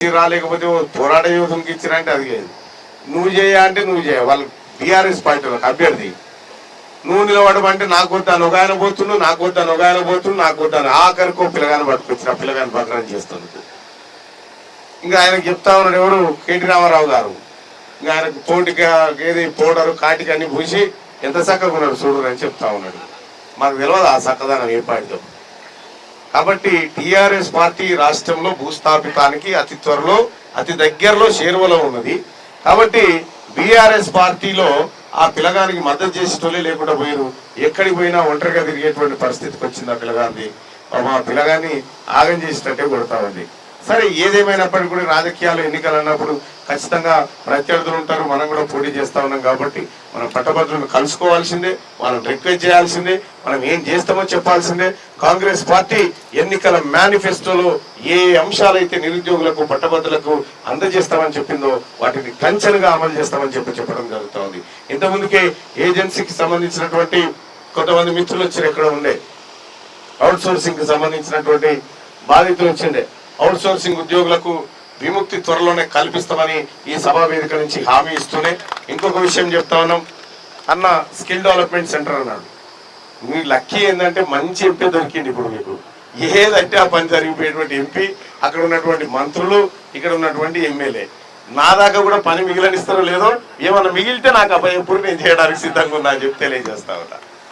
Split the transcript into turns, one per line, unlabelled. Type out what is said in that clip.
రాలేకపోతే పోరాట యోధంకి ఇచ్చినంటే అది లేదు. నువ్వు చేయ అంటే నువ్వు చేయ. వాళ్ళు టీఆర్ఎస్ పార్టీలకు అభ్యర్థి నువ్వు నిలబడమంటే నాకు వద్దాను ఒక ఆయన పోతున్నావు, నాకు వద్దాను ఒక ఆయన పోతున్నావు, నాకు వద్దాను ఆఖరికో పిల్లగాని పట్టుకొచ్చిన పిల్లగాని పక్కన చేస్తుంది. ఇంకా ఆయనకు చెప్తా ఉన్నాడు ఎవరు, కేటీ రామారావు గారు. ఇంకా ఆయనకు పోటీగా ఏది పౌడరు కాటికి అన్ని పూసి ఎంత చక్కగా ఉన్నాడు చూడరు అని చెప్తా ఉన్నాడు. మాకు తెలియదు ఆ చక్కదనం ఏ పార్టీతో. కాబట్టి టీఆర్ఎస్ పార్టీ రాష్ట్రంలో భూస్థాపితానికి అతి త్వరలో అతి దగ్గరలో చేరువలో ఉన్నది. కాబట్టి బీఆర్ఎస్ పార్టీలో ఆ పిల్లగానికి మద్దతు చేసేటోళ్ళే లేకుండా పోయారు. ఎక్కడికి పోయినా ఒంటరిగా తిరిగేటువంటి పరిస్థితికి వచ్చింది ఆ పిల్లగాన్ని. మా పిల్లగాన్ని ఆగం చేసినట్టే కొడతా ఉంది. సరే ఏదేమైనప్పటికీ కూడా రాజకీయాలు ఎన్నికలు అన్నప్పుడు ఖచ్చితంగా ప్రత్యర్థులు ఉంటారు. మనం కూడా పోటీ చేస్తా ఉన్నాం కాబట్టి మనం పట్టభద్రులను కలుసుకోవాల్సిందే, వాళ్ళని రిక్వెస్ట్ చేయాల్సిందే, మనం ఏం చేస్తామో చెప్పాల్సిందే. కాంగ్రెస్ పార్టీ ఎన్నికల మేనిఫెస్టోలో ఏ అంశాలైతే నిరుద్యోగులకు పట్టభద్రులకు అందజేస్తామని చెప్పిందో వాటిని కంచెలుగా అమలు చేస్తామని చెప్పడం జరుగుతూ ఉంది. ఇంతకుముందుకే ఏజెన్సీకి సంబంధించినటువంటి కొంతమంది మిత్రులు వచ్చారు, ఎక్కడ ఉండే అవుట్ సోర్సింగ్ కి సంబంధించినటువంటి బాధితులు వచ్చిండే. అవుట్ సోర్సింగ్ ఉద్యోగులకు విముక్తి త్వరలోనే కల్పిస్తామని ఈ సభా వేదిక నుంచి హామీ ఇస్తూనే ఇంకొక విషయం చెప్తా ఉన్నాం. అన్న స్కిల్ డెవలప్మెంట్ సెంటర్ అన్నాడు. మీ లక్కీ ఏంటంటే మంచి ఎంపీ దొరికింది. ఇప్పుడు మీకు ఏదంటే ఆ పని జరిగిపోయేటువంటి ఎంపీ, అక్కడ ఉన్నటువంటి మంత్రులు, ఇక్కడ ఉన్నటువంటి ఎమ్మెల్యే. నా దాకా కూడా పని మిగిలనిస్తారో లేదో, ఏమన్నా మిగిలితే నాకు అబ్బాయి ఎప్పుడు నేను చేయడానికి సిద్ధంగా ఉన్నా అని చెప్పి తెలియజేస్తా ఉన్నా.